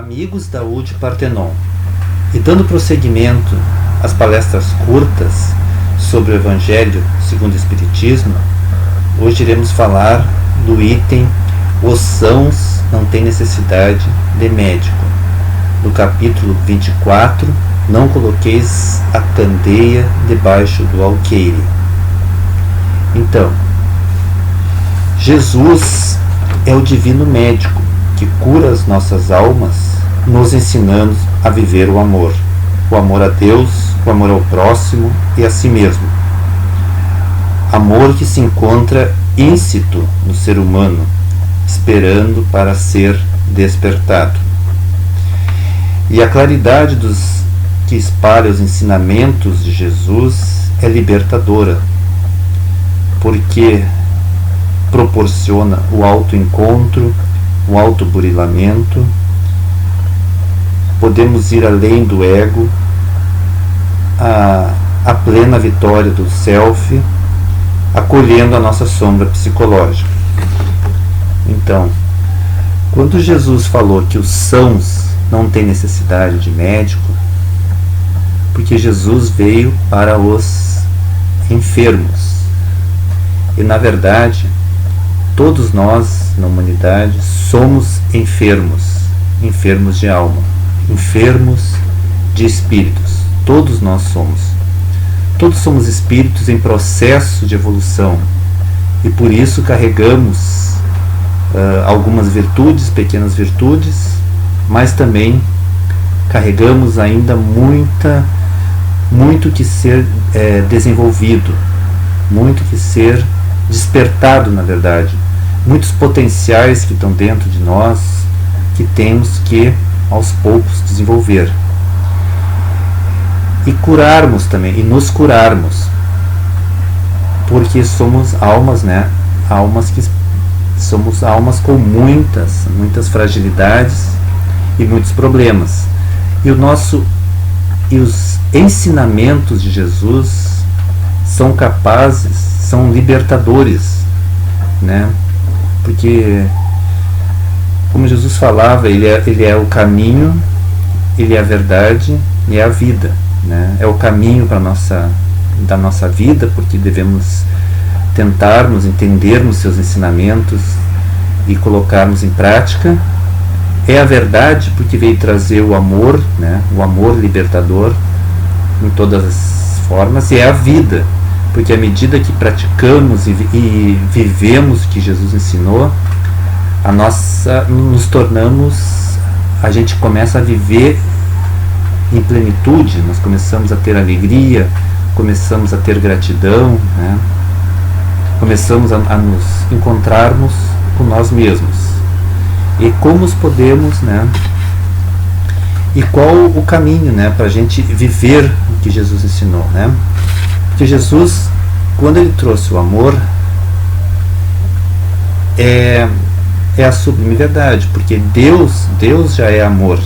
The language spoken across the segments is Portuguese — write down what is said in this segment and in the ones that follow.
Amigos da UD Partenon, e dando prosseguimento às palestras curtas sobre o Evangelho segundo o Espiritismo, hoje iremos falar do item Os sãos não têm necessidade de médico, do capítulo 24, Não coloqueis a candeia debaixo do alqueire. Então, Jesus é o divino médico que cura as nossas almas, nos ensinando a viver o amor a Deus, o amor ao próximo e a si mesmo. Amor que se encontra íncito no ser humano, esperando para ser despertado. E a claridade que espalha os ensinamentos de Jesus é libertadora, porque proporciona o autoencontro, o autoburilamento. Podemos ir além do ego, a plena vitória do self, acolhendo a nossa sombra psicológica. Então, quando Jesus falou que os sãos não têm necessidade de médico, porque Jesus veio para os enfermos. E na verdade, todos nós na humanidade somos enfermos de alma, enfermos de espíritos. Todos nós somos. Todos somos espíritos em processo de evolução e por isso carregamos algumas virtudes, pequenas virtudes, mas também carregamos ainda muito que ser desenvolvido, muito que ser despertado, na verdade, muitos potenciais que estão dentro de nós que temos que aos poucos desenvolver e curarmos também, e nos curarmos, porque somos almas, né? Somos almas com muitas fragilidades e muitos problemas. E os ensinamentos de Jesus são capazes, são libertadores, né? Porque, como Jesus falava, ele é o caminho, ele é a verdade e é a vida, né? É o caminho da nossa vida, porque devemos tentarmos entendermos seus ensinamentos e colocarmos em prática. É a verdade, porque veio trazer o amor, né? O amor libertador em todas as formas, e é a vida, porque à medida que praticamos e vivemos o que Jesus ensinou, a gente começa a viver em plenitude, nós começamos a ter alegria, começamos a ter gratidão, né? Começamos a nos encontrarmos com nós mesmos. E como podemos, né? E qual o caminho, né, para a gente viver o que Jesus ensinou, né? Porque Jesus, quando ele trouxe o amor, é a sublime verdade, porque Deus já é amor.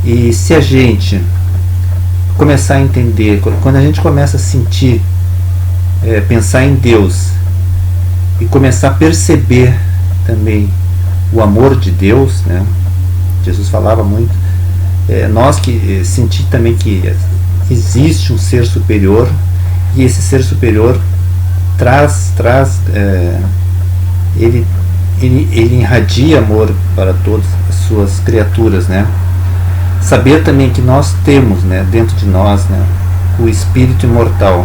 E se a gente começar a entender, quando a gente começa a sentir, pensar em Deus e começar a perceber também o amor de Deus, né? Jesus falava muito, nós que sentir também que existe um ser superior, e esse ser superior ele irradia amor para todas as suas criaturas, né? Saber também que nós temos, né, dentro de nós, né, o espírito imortal,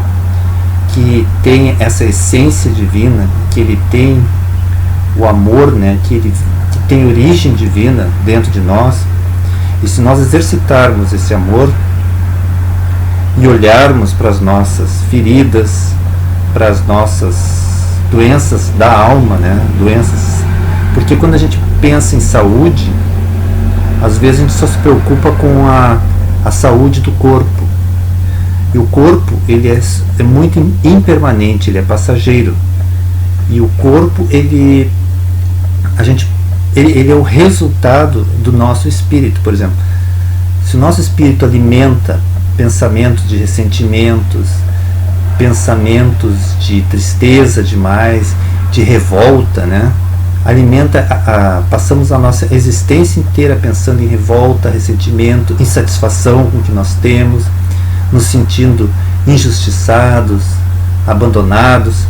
que tem essa essência divina, que ele tem o amor, né, que tem origem divina dentro de nós. E se nós exercitarmos esse amor e olharmos para as nossas feridas, para as nossas doenças da alma, né, porque quando a gente pensa em saúde, às vezes a gente só se preocupa com a saúde do corpo. E o corpo, ele é muito impermanente, ele é passageiro. E o corpo, ele é o resultado do nosso espírito. Por exemplo, se o nosso espírito alimenta pensamentos de ressentimentos, pensamentos de tristeza demais, de revolta, né? passamos a nossa existência inteira pensando em revolta, ressentimento, insatisfação com o que nós temos, nos sentindo injustiçados, abandonados,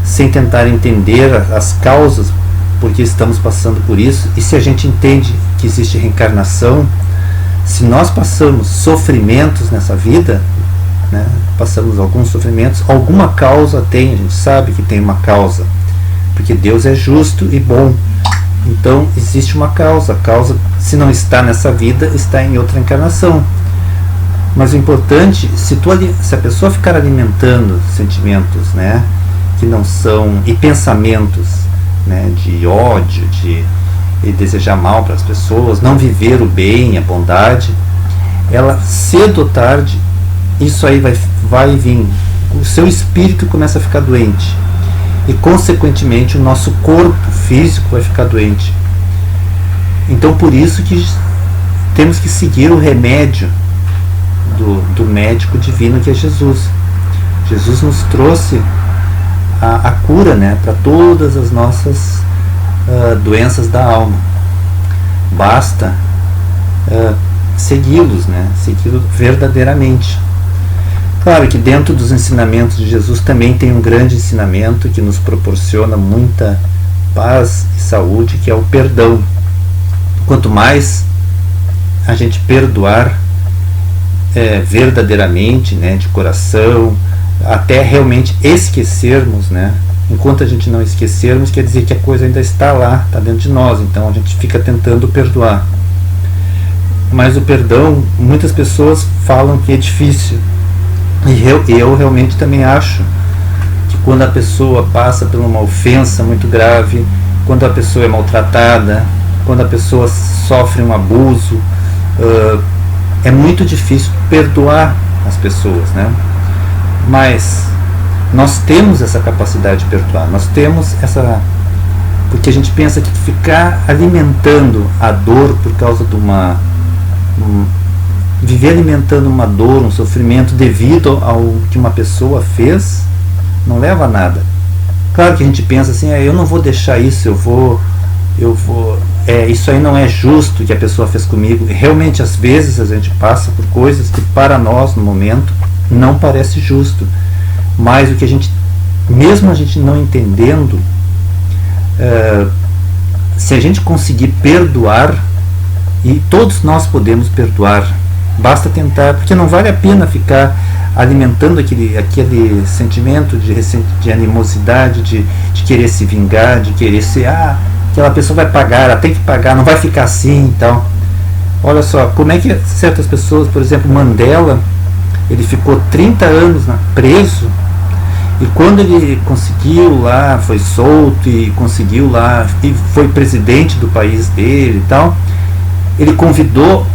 sem tentar entender as causas por que estamos passando por isso. E se a gente entende que existe reencarnação, se nós passamos sofrimentos nessa vida, né, passamos alguns sofrimentos, alguma causa tem, a gente sabe que tem uma causa, porque Deus é justo e bom. Então existe uma causa. A causa, se não está nessa vida, está em outra encarnação. Mas o importante, se a pessoa ficar alimentando sentimentos, né, que não são, e pensamentos, né, de ódio, de desejar mal para as pessoas, não viver o bem, a bondade, ela cedo ou tarde, isso aí vai vir, o seu espírito começa a ficar doente, e consequentemente o nosso corpo físico vai ficar doente. Então por isso que temos que seguir o remédio do médico divino, que é Jesus. Jesus nos trouxe a cura, né, para todas as nossas doenças da alma. Basta segui-los, né, segui-los verdadeiramente. Claro que dentro dos ensinamentos de Jesus também tem um grande ensinamento que nos proporciona muita paz e saúde, que é o perdão. Quanto mais a gente perdoar verdadeiramente, né, de coração, até realmente esquecermos, né? Enquanto a gente não esquecermos, quer dizer que a coisa ainda está lá, está dentro de nós, então a gente fica tentando perdoar. Mas o perdão, muitas pessoas falam que é difícil, e eu realmente também acho que quando a pessoa passa por uma ofensa muito grave, quando a pessoa é maltratada, quando a pessoa sofre um abuso, é muito difícil perdoar as pessoas, né? Mas nós temos essa capacidade de perdoar, nós temos essa... Porque a gente pensa que ficar alimentando a dor por causa de viver alimentando uma dor, um sofrimento devido ao que uma pessoa fez, não leva a nada. Claro que a gente pensa assim, eu não vou deixar isso, isso aí não é justo que a pessoa fez comigo. E realmente, às vezes, a gente passa por coisas que para nós, no momento, não parece justo. Mas o que a gente, mesmo a gente não entendendo, se a gente conseguir perdoar, e todos nós podemos perdoar, basta tentar, porque não vale a pena ficar alimentando aquele sentimento de animosidade, de querer se vingar, de querer ser, aquela pessoa vai pagar, ela tem que pagar, não vai ficar assim e tal. Olha só, como é que certas pessoas, por exemplo, Mandela, ele ficou 30 anos preso, e quando ele conseguiu lá, foi solto e conseguiu lá, e foi presidente do país dele e tal, ele convidou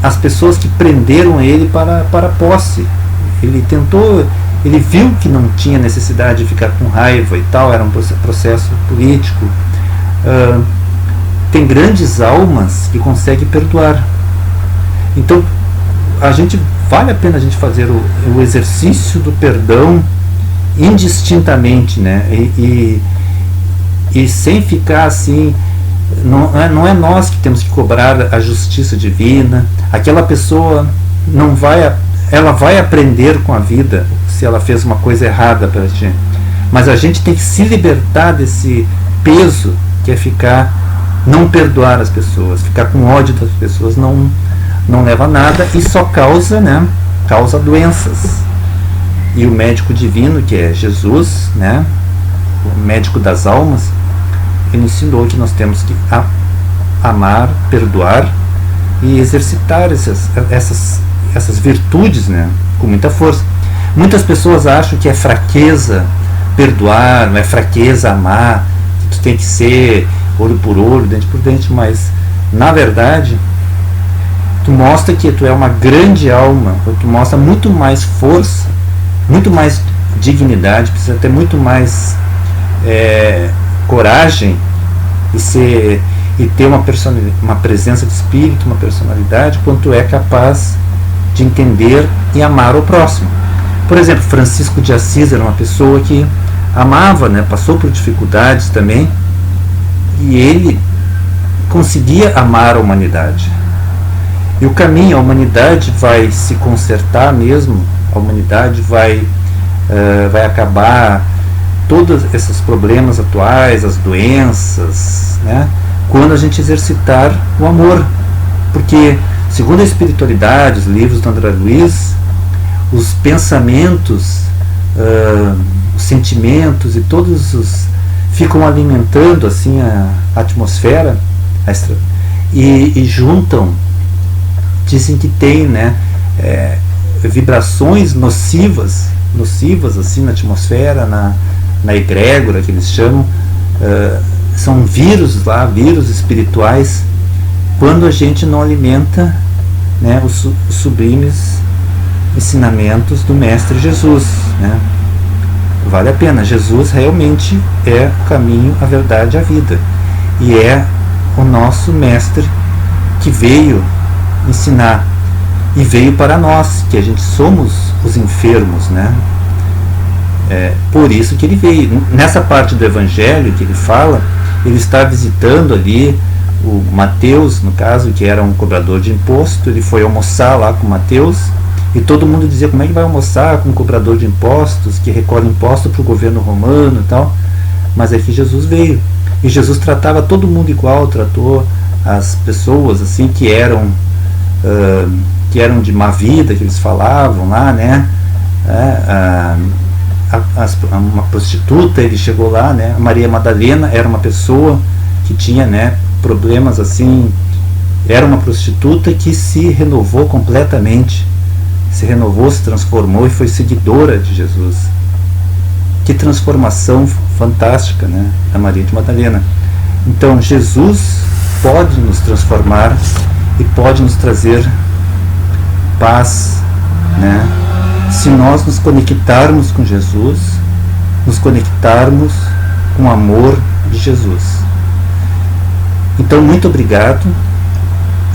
as pessoas que prenderam ele para posse. Ele tentou, ele viu que não tinha necessidade de ficar com raiva e tal, era um processo político. Tem grandes almas que conseguem perdoar. Então vale a pena a gente fazer o exercício do perdão indistintamente, né? E sem ficar assim, não é nós que temos que cobrar a justiça divina. Aquela pessoa ela vai aprender com a vida se ela fez uma coisa errada para a gente, mas a gente tem que se libertar desse peso que é não perdoar as pessoas, ficar com ódio das pessoas não leva a nada e só causa doenças. E o médico divino, que é Jesus, né, o médico das almas, ele ensinou que nós temos que amar, perdoar e exercitar essas virtudes, né, com muita força. Muitas pessoas acham que é fraqueza perdoar, não é fraqueza amar, que tem que ser olho por olho, dente por dente, mas na verdade tu mostra que tu é uma grande alma, tu mostra muito mais força, muito mais dignidade, precisa ter muito mais coragem e ter uma presença de espírito, uma personalidade, quanto é capaz de entender e amar o próximo. Por exemplo, Francisco de Assis era uma pessoa que amava, né, passou por dificuldades também, e ele conseguia amar a humanidade. E o caminho, a humanidade vai se consertar mesmo, a humanidade vai acabar todos esses problemas atuais, as doenças, né, quando a gente exercitar o amor. Porque, segundo a espiritualidade, os livros do André Luiz, os pensamentos, os sentimentos e todos os ficam alimentando assim a atmosfera e juntam, dizem que tem, né, vibrações nocivas assim na atmosfera, na egrégora que eles chamam, são vírus lá, vírus espirituais, quando a gente não alimenta, né, os sublimes ensinamentos do Mestre Jesus, né? Vale a pena. Jesus realmente é o caminho, a verdade e a vida, e é o nosso Mestre que veio ensinar, e veio para nós, que a gente somos os enfermos, né? Por isso que ele veio. Nessa parte do Evangelho que ele fala, ele está visitando ali o Mateus, no caso, que era um cobrador de imposto. Ele foi almoçar lá com Mateus, e todo mundo dizia: como é que vai almoçar com um cobrador de impostos, que recolhe imposto para o governo romano e tal? Mas é que Jesus veio, e Jesus tratava todo mundo igual, tratou as pessoas assim que eram de má vida, que eles falavam lá, né? Uma prostituta, ele chegou lá, né? A Maria Madalena era uma pessoa que tinha, né, problemas assim, era uma prostituta que se renovou completamente, se renovou, se transformou e foi seguidora de Jesus. Que transformação fantástica, né, da Maria de Madalena. Então Jesus pode nos transformar e pode nos trazer paz, né, se nós nos conectarmos com Jesus, nos conectarmos com o amor de Jesus. Então, muito obrigado,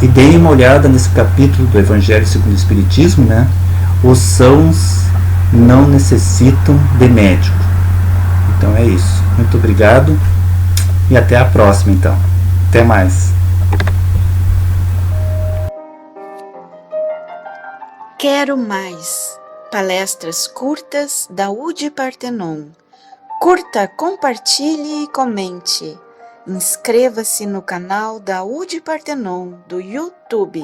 e deem uma olhada nesse capítulo do Evangelho segundo o Espiritismo, né? Os sãos não necessitam de médico. Então é isso. Muito obrigado e até a próxima, então. Até mais. Quero mais. Palestras curtas da UD Partenon. Curta, compartilhe e comente. Inscreva-se no canal da UD Partenon do YouTube.